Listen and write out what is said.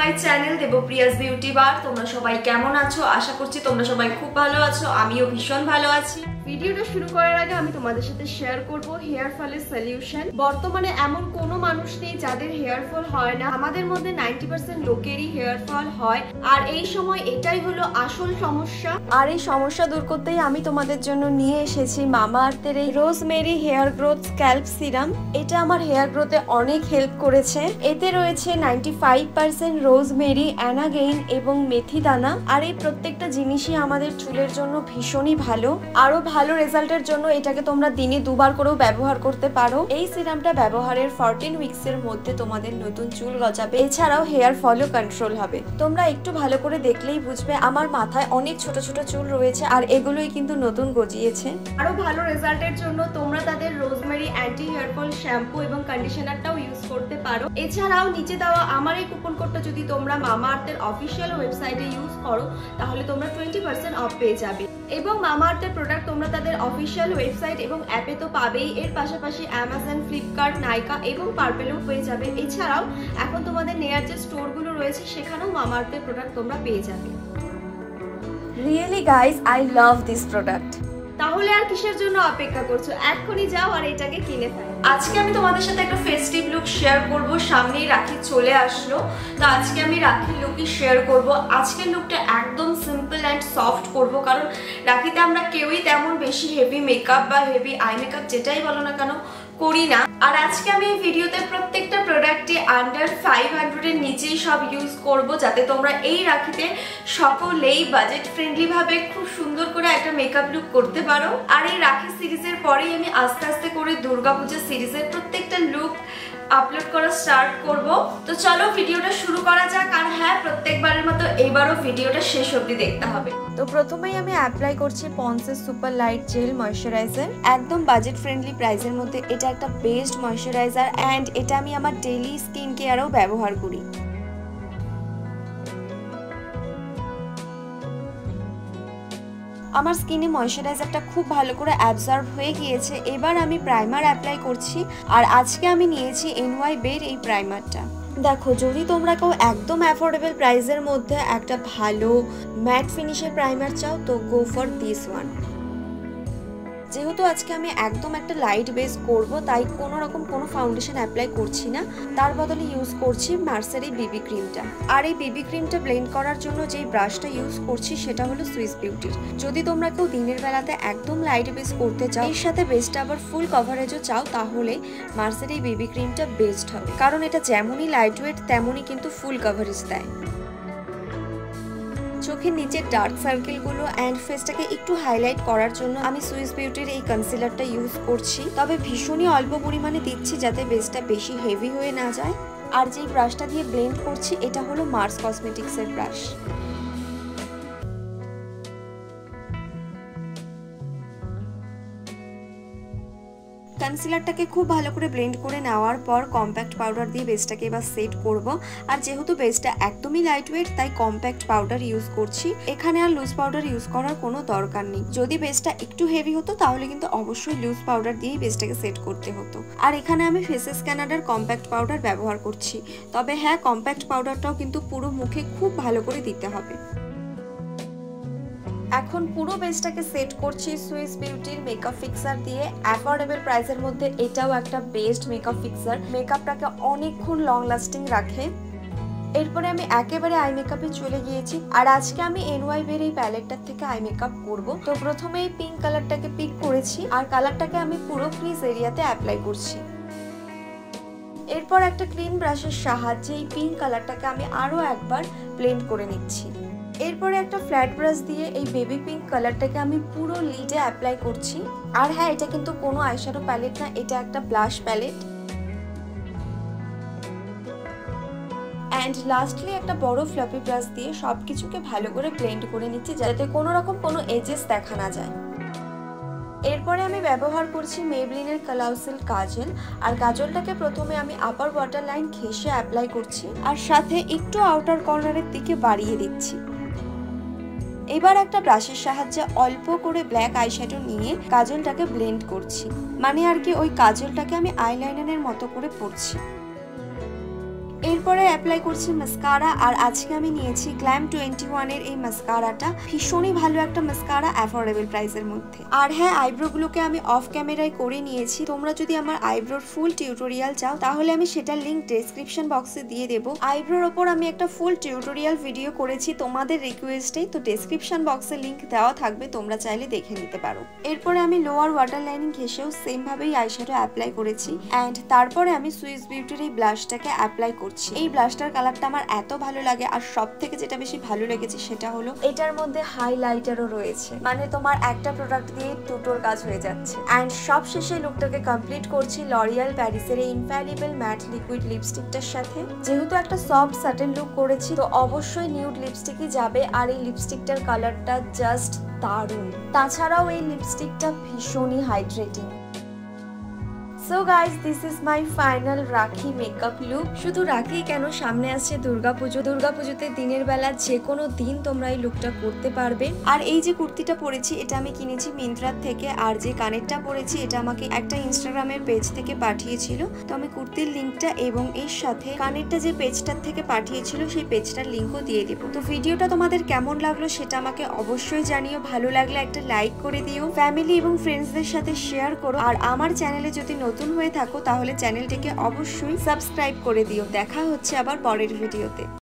My channel দেবপ্রিয়াস beauty বার। তোমরা সবাই কেমন আছো? আশা করছি তোমরা সবাই খুব ভালো আছো, আমিও ভীষণ ভালো আছি। ভিডিওটা শুরু করার আগে আমি তোমাদের সাথে শেয়ার করব হেয়ার ফলের সলিউশন। বর্তমানে এমন কোনো মানুষ নেই যাদের হেয়ার ফল হয় না। আমাদের মধ্যে 90% লোকেরই হেয়ার ফল হয়, আর এই সময় এটাই হলো আসল সমস্যা। আর এই সমস্যা দূর করতেই আমি তোমাদের জন্য নিয়ে এসেছি মামা আর্থের এই rosemary hair growth scalp serum. এটা আমার হেয়ার গ্রোথে অনেক হেল্প করেছে। এতে রয়েছে 95% রোজমেরি, অ্যানাগেইন এবং মেথি দানা। আর এই প্রত্যেকটা জিনিসই আমাদের চুলের জন্য ভীষণই ভালো। আরো ভালো রেজাল্টের জন্য এটাকে তোমরা দিনে দুবার করেও ব্যবহার করতে পারো। এই সিরামটা ব্যবহারের 14 উইকস এর মধ্যে তোমাদের নতুন চুল গজাবে, এছাড়াও হেয়ার ফলও কন্ট্রোল হবে। তোমরা একটু ভালো করে দেখলেই বুঝবে আমার মাথায় অনেক ছোট ছোট চুল রয়েছে, আর এগুলোই কিন্তু নতুন গজিয়েছে। আরো ভালো রেজাল্টের জন্য তোমরা তাদের rosemary anti hair fall shampoo এবং কন্ডিশনারটাও ইউজ করতে পারো। এছাড়াও নিচে দেওয়া আমার এই কুপন কোডটা যদি তোমরা মামা আর্থের অফিসিয়াল ওয়েবসাইটে ইউজ করো তাহলে তোমরা 20% অফ পেয়ে যাবে। এবং মামা আর্থের প্রোডাক্ট তোমরা তাদের অফিসিয়াল ওয়েবসাইট এবং অ্যাপে তো পাবেই, এর পাশাপাশি অ্যামাজন, ফ্লিপকার্ট, নাইকা এবং পার্পেলেও পেয়ে যাবে। এছাড়াও এখন তোমাদের নেয়ার যে স্টোরগুলো রয়েছে সেখানেও মামা আর্থের প্রোডাক্ট তোমরা পেয়ে যাবে। Really guys, I love this product. তাহলে আর কিসের জন্য অপেক্ষা করছো? এক্ষুনি যাও আর এটাকে কিনে ফেলো। আজকে আমি তোমাদের সাথে একটা ফেস্টিভ লুক শেয়ার করব। সামনেই রাখি চলে আসলো, তো আজকে আমি রাখির লুকই শেয়ার করব। আজকের লুকটা একদম সিম্পল অ্যান্ড সফট করব, কারণ রাখিতে আমরা কেউই তেমন বেশি হেভি মেকআপ বা হেভি আই মেকআপ যেটাই বলো না কেন করি না। আর আজকে আমি এই ভিডিওতে প্রত্যেকটা প্রোডাক্টে আন্ডার 500 এর নিচেই সব ইউজ করব, যাতে তোমরা এই রাখিতে সকলেই বাজেট ফ্রেন্ডলি ভাবে খুব সুন্দর করে একটা মেকআপ লুক করতে পারো। আর এই রাখি সিরিজের পরেই আমি আস্তে আস্তে করে দুর্গাপূজা সিরিজের প্রত্যেকটা লুক আপলোড করা স্টার্ট করব। তো চলো ভিডিওটা শুরু করা যাক। আর হ্যাঁ, প্রত্যেকবারের মতো এবারও ভিডিওটা শেষ অবধি দেখতে হবে। তো প্রথমেই আমি অ্যাপ্লাই করছি পন্সের সুপার লাইট জেল ময়শ্চারাইজার। একদম বাজেট ফ্রেন্ডলি প্রাইসের মধ্যে এটা একটা বেস্ট ময়শ্চারাইজার, অ্যান্ড এটা আমি আমার ডেইলি স্কিন কেয়ারেও ব্যবহার করি। আমার স্কিনে ময়শ্চারাইজারটা খুব ভালো করে অ্যাবজর্ব হয়ে গিয়েছে। এবার আমি প্রাইমার অ্যাপ্লাই করছি, আর আজকে আমি নিয়েছি NYB এর এই প্রাইমারটা। দেখো, যদি তোমরা কেউ একদম অ্যাফোর্ডেবল প্রাইসের মধ্যে একটা ভালো ম্যাট ফিনিশের প্রাইমার চাও তো গো ফর দিস ওয়ান। যেহেতু আজকে আমি একদম একটা লাইট বেস করব, তাই কোনো রকম কোনো ফাউন্ডেশন অ্যাপ্লাই করছি না, তার বদলে ইউজ করছি মার্সের এই বিবি ক্রিমটা। আর এই বিবি ক্রিমটা ব্লেন্ড করার জন্য যেই ব্রাশটা ইউজ করছি সেটা হলো সুইস বিউটির। যদি তোমরা কেউ দিনের বেলাতে একদম লাইট বেস করতে চাও, এর সাথে বেসটা আবার ফুল কভারেজও চাও, তাহলে মার্সের এই বিবি ক্রিমটা বেস্ট হবে, কারণ এটা যেমনই লাইট ওয়েট তেমনই কিন্তু ফুল কভারেজ দেয়। চোখের নিচের ডার্ক সার্কেলগুলো অ্যান্ড ফেসটাকে একটু হাইলাইট করার জন্য আমি সুইস বিউটির এই কনসিলারটা ইউজ করছি, তবে ভীষণই অল্প পরিমাণে দিচ্ছি যাতে বেসটা বেশি হেভি হয়ে না যায়। আর যেই ব্রাশটা দিয়ে ব্লেন্ড করছি এটা হলো মার্স কসমেটিক্সের ব্রাশ। কনসিলারটাকে খুব ভালো করে ব্লেন্ড করে নেওয়ার পর কম্প্যাক্ট পাউডার দিয়ে বেসটাকে এবার সেট করব। আর যেহেতু বেসটা একদমই লাইট ওয়েট, তাই কম্প্যাক্ট পাউডার ইউজ করছি। এখানে আর লুজ পাউডার ইউজ করার কোনো দরকার নেই। যদি বেসটা একটু হেভি হতো তাহলে কিন্তু অবশ্যই লুজ পাউডার দিয়েই বেসটাকে সেট করতে হতো। আর এখানে আমি ফেসেস কানাডার কম্প্যাক্ট পাউডার ব্যবহার করছি, তবে হ্যাঁ, কম্প্যাক্ট পাউডারটাও কিন্তু পুরো মুখে খুব ভালো করে দিতে হবে। এখন পুরো বেসটাকে সেট করছি সুইস বিউটির মেকআপ ফিক্সার দিয়ে। অ্যাফোর্ডেবল প্রাইসের মধ্যে এটাও একটা বেস্ট মেকআপ ফিক্সার, মেকআপটাকে অনেকক্ষণ লং লাস্টিং রাখে। এরপরে আমি একেবারে আই মেকআপে চলে গিয়েছি, আর আজকে আমি NYB এর এই প্যালেটটার থেকে আই মেকআপ করব। তো প্রথমে এই পিঙ্ক কালারটাকে পিক করেছি, আর কালারটাকে আমি পুরো ক্রিজ এরিয়াতে অ্যাপ্লাই করছি। এরপর একটা ক্লিন ব্রাশের সাহায্যে এই পিঙ্ক কালারটাকে আমি আরো একবার ব্লেন্ড করে নিচ্ছি। এরপরে একটা ফ্ল্যাট ব্রাশ দিয়ে এই বেবি পিঙ্ক কালারটাকে আমি পুরো লিডে অ্যাপ্লাই করছি। আর হ্যাঁ, এটা কিন্তু কোনো আইশ্যাডো প্যালেট না, এটা একটা ব্লাশ প্যালেট। অ্যান্ড লাস্টলি একটা বড় ফ্লাফি ব্রাশ দিয়ে সবকিছুকে ভালো করে ব্লেন্ড করে নিচ্ছি, যাতে কোনো রকম কোনো এজেস দেখা না যায়। এরপরে আমি ব্যবহার করছি মেবলিনের কালাউসিল কাজল। আর কাজলটাকে প্রথমে আমি আপার ওয়াটার লাইন ঘেঁষে অ্যাপ্লাই করছি, আর সাথে একটু আউটার কর্নারের দিকে বাড়িয়ে দিচ্ছি। এবার একটা ব্রাশের সাহায্যে অল্প করে ব্ল্যাক আইশ্যাডো নিয়ে কাজলটাকে ব্লেন্ড করছি, মানে আর কি ওই কাজলটাকে আমি আইলাইনারের মতো করে পরছি। এর এরপরে অ্যাপ্লাই করছি মাস্কারা, আর আজকে আমি নিয়েছি গ্ল্যাম 21 এর এই মাস্কারাটা। ভীষণই ভালো একটা মাস্কারা, অ্যাফোর্ডেবল প্রাইসের মধ্যে। আর হ্যাঁ, আইব্রোগুলোকে আমি অফ ক্যামেরায় করে নিয়েছি। তোমরা যদি আমার আইব্রোর ফুল টিউটোরিয়াল চাও তাহলে আমি সেটার লিংক ডেসক্রিপশন বক্সে দিয়ে দেবো। আইব্রোর ওপর আমি একটা ফুল টিউটোরিয়াল ভিডিও করেছি তোমাদের রিকোয়েস্টে, তো ডেসক্রিপশন বক্সে লিংক দেওয়া থাকবে, তোমরা চাইলে দেখে নিতে পারো। এরপরে আমি লোয়ার ওয়াটার লাইনিং ঘেঁষেও সেম ভাবেই আইশ্যাডো অ্যাপ্লাই করেছি। অ্যান্ড তারপরে আমি সুইস বিউটির এই ব্লাশটাকে অ্যাপ্লাই করছি। এই ব্লাশটার কালারটা আমার এত ভালো লাগে, আর সব থেকে যেটা বেশি ভালো লেগেছে সেটা হলো এটার মধ্যে হাইলাইটারও রয়েছে, মানে তোমার একটা প্রোডাক্ট দিয়ে দুটোর কাজ হয়ে যাচ্ছে। অ্যান্ড সব শেষে লুকটাকে কমপ্লিট করছি লরিয়াল প্যারিসের এই ইনফ্যালিবল ম্যাট লিকুইড লিপস্টিকটার সাথে। যেহেতু একটা সফট সাটেল লুক করেছি, তো অবশ্যই নিউড লিপস্টিকই যাবে। আর এই লিপস্টিকটার কালারটা জাস্ট দারুণ। তাছাড়াও এই লিপস্টিকটা ভীষণই hydrating. So guys, this is my final রাখি মেকআপ লুক। শুধু রাখি কেন, সামনে আসছে দুর্গাপুজো। দুর্গাপুজোতে দিনের বেলা যে কোনো দিন তোমরা এই লুকটা করতে পারবে। আর এই যে কুর্তিটা পরেছি এটা আমি কিনেছি মিন্ত্রার থেকে, আর যে কানেরটা পরেছি এটা আমাকে একটা ইনস্টাগ্রামের পেজ থেকে পাঠিয়েছিল। তো আমি কুর্তির লিঙ্কটা এবং এর সাথে কানেরটা যে পেজটার থেকে পাঠিয়েছিল সেই পেজটার লিঙ্কও দিয়ে দেবো। তো ভিডিওটা তোমাদের কেমন লাগলো সেটা আমাকে অবশ্যই জানিও। ভালো লাগলে একটা লাইক করে দিও, ফ্যামিলি এবং ফ্রেন্ডসদের সাথে শেয়ার করো। আর আমার চ্যানেলে যদি নতুন হয়ে থাকো তাহলে চ্যানেলটিকে অবশ্যই সাবস্ক্রাইব করে দিও। দেখা হচ্ছে আবার পরের ভিডিওতে।